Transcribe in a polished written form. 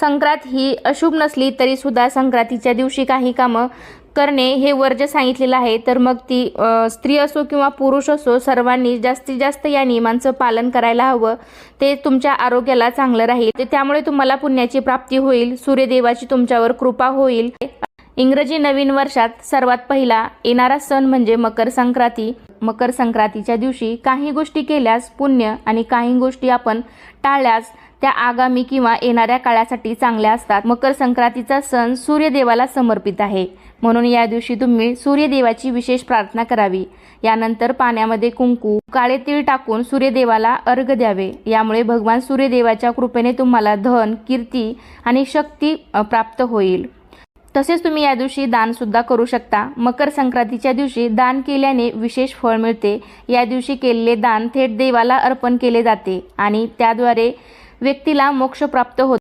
संक्रांत ही अशुभ नसली तरी सुद्धा संक्रांतीच्या दिवशी काही कामं करणे हे वर्ज्य सांगितलेलं आहे। तर मग ती स्त्री असो किंवा पुरुष असो, सर्वांनी जास्तीत जास्त या नियमांचं पालन करायला हवं। ते तुमच्या आरोग्याला चांगलं राहील, त्यामुळे तुम्हाला पुण्याची प्राप्ती होईल, सूर्यदेवाची तुमच्यावर कृपा होईल। इंग्रजी नवीन वर्षात सर्वात पहिला येणारा सण म्हणजे मकर संक्रांती। मकर संक्रांतीच्या दिवशी काही गोष्टी केल्यास पुण्य आणि काही गोष्टी आपण टाळल्यास त्या आगामी किंवा येणाऱ्या काळासाठी चांगल्या असतात। मकर संक्रांतीचा सण सूर्यदेवाला समर्पित आहे, म्हणून या दिवशी तुम्ही सूर्यदेवाची विशेष प्रार्थना करावी। यानंतर पाण्यामध्ये कुंकू, काळे तीळ टाकून सूर्यदेवाला अर्घ्य द्यावे। यामुळे भगवान सूर्यदेवाच्या कृपेने तुम्हाला धन, कीर्ती आणि शक्ती प्राप्त होईल। तसेच तुम्ही या दिवशी दान सुद्धा करू शकता। मकर संक्रांतीच्या दिवशी दान केल्याने विशेष फळ मिळते। या दिवशी केलेले दान थेट देवाला अर्पण केले जाते आणि त्याद्वारे व्यक्तीला मोक्ष प्राप्त होतो।